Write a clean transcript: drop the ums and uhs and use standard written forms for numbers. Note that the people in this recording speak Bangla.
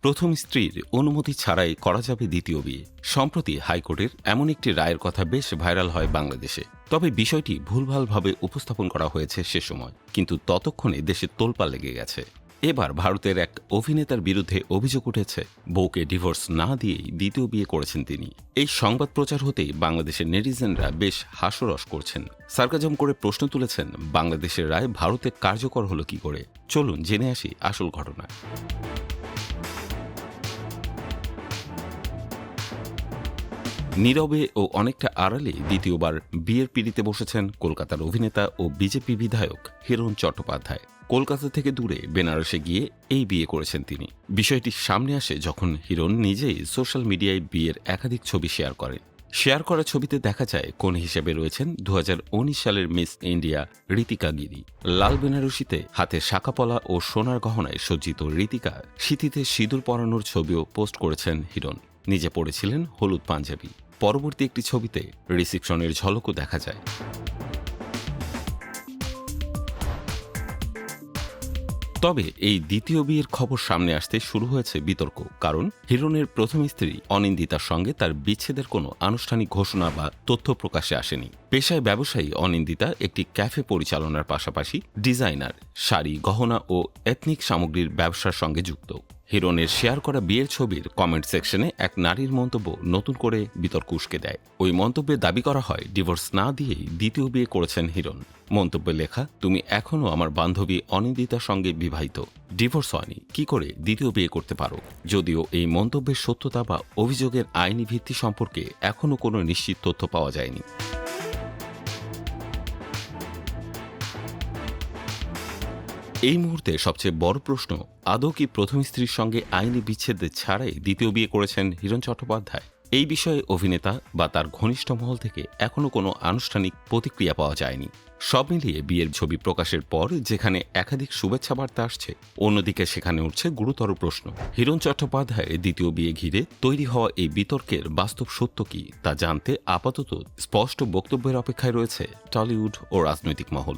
প্রথম স্ত্রীর অনুমতি ছাড়াই করা যাবে দ্বিতীয় বিয়ে। সম্প্রতি হাইকোর্টের এমন একটি রায়ের কথা বেশ ভাইরাল হয় বাংলাদেশে। তবে বিষয়টি ভুলভালভাবে উপস্থাপন করা হয়েছে সে সময়, কিন্তু ততক্ষণে দেশে তোলপাড় লেগে গেছে। এবার ভারতের এক অভিনেতার বিরুদ্ধে অভিযোগ উঠেছে, বউকে ডিভোর্স না দিয়েই দ্বিতীয় বিয়ে করেছেন তিনি। এই সংবাদ প্রচার হতেই বাংলাদেশের নেটিজেনরা বেশ হাস্যরস করছেন, সার্কাজম করে প্রশ্ন তুলেছেন, বাংলাদেশের রায় ভারতে কার্যকর হলো কি করে। চলুন জেনে আসি আসল ঘটনা। নীরবে ও অনেকটা আড়ালে দ্বিতীয়বার বিয়ের পিড়িতে বসেছেন কলকাতার অভিনেতা ও বিজেপি বিধায়ক হিরণ চট্টোপাধ্যায়। কলকাতা থেকে দূরে বেনারসে গিয়ে এই বিয়ে করেছেন তিনি। বিষয়টি সামনে আসে যখন হিরণ নিজেই সোশ্যাল মিডিয়ায় বিয়ের একাধিক ছবি শেয়ার করেন। শেয়ার করা ছবিতে দেখা যায় কোন হিসেবে রয়েছেন 2019 সালের মিস ইন্ডিয়া ঋতিকা গিরি। লাল বেনারসিতে হাতে শাঁখাপলা ও সোনার গহনায় সজ্জিত ঋতিকা সিঁথিতে সিঁদুর পরানোর ছবিও পোস্ট করেছেন হিরণ। নিজে পড়েছিলেন হলুদ পাঞ্জাবি। পরবর্তী একটি ছবিতে রিসেপশনের ঝলকও দেখা যায়। তবে এই দ্বিতীয় বিয়ের খবর সামনে আসতে শুরু হয়েছে বিতর্ক, কারণ হিরণের প্রথম স্ত্রী অনিন্দিতার সঙ্গে তার বিচ্ছেদের কোনো আনুষ্ঠানিক ঘোষণা বা তথ্য প্রকাশে আসেনি। পেশায় ব্যবসায়ী অনিন্দিতা একটি ক্যাফে পরিচালনার পাশাপাশি ডিজাইনার, শাড়ি, গহনা ও এথনিক সামগ্রীর ব্যবসার সঙ্গে যুক্ত। হিরণের শেয়ার করা বিয়ের ছবির কমেন্ট সেকশনে এক নারীর মন্তব্য নতুন করে বিতর্ক উস্কে দেয়। ওই মন্তব্যে দাবি করা হয়, ডিভোর্স না দিয়েই দ্বিতীয় বিয়ে করেছেন হিরণ। মন্তব্যে লেখা, তুমি এখনও আমার বান্ধবী অনিন্দিতার সঙ্গে বিবাহিত, ডিভোর্স হয়নি, কি করে দ্বিতীয় বিয়ে করতে পারো। যদিও এই মন্তব্যের সত্যতা বা অভিযোগের আইনি ভিত্তি সম্পর্কে এখনও কোনো নিশ্চিত তথ্য পাওয়া যায়নি। এই মুহূর্তে সবচেয়ে বড় প্রশ্ন, আদৌ কি প্রথম স্ত্রীর সঙ্গে আইনি বিচ্ছেদ ছাড়াই দ্বিতীয় বিয়ে করেছেন হিরণ চট্টোপাধ্যায়? এই বিষয়ে অভিনেতা বা তার ঘনিষ্ঠ মহল থেকে এখনও কোনো আনুষ্ঠানিক প্রতিক্রিয়া পাওয়া যায়নি। সব মিলিয়ে বিয়ের ছবি প্রকাশের পর যেখানে একাধিক শুভেচ্ছা বার্তা আসছে, অন্যদিকে সেখানে উঠছে গুরুতর প্রশ্ন। হিরণ চট্টোপাধ্যায়ের দ্বিতীয় বিয়ে ঘিরে তৈরি হওয়া এই বিতর্কের বাস্তব সত্য কি তা জানতে আপাতত স্পষ্ট বক্তব্যের অপেক্ষায় রয়েছে টলিউড ও রাজনৈতিক মহল।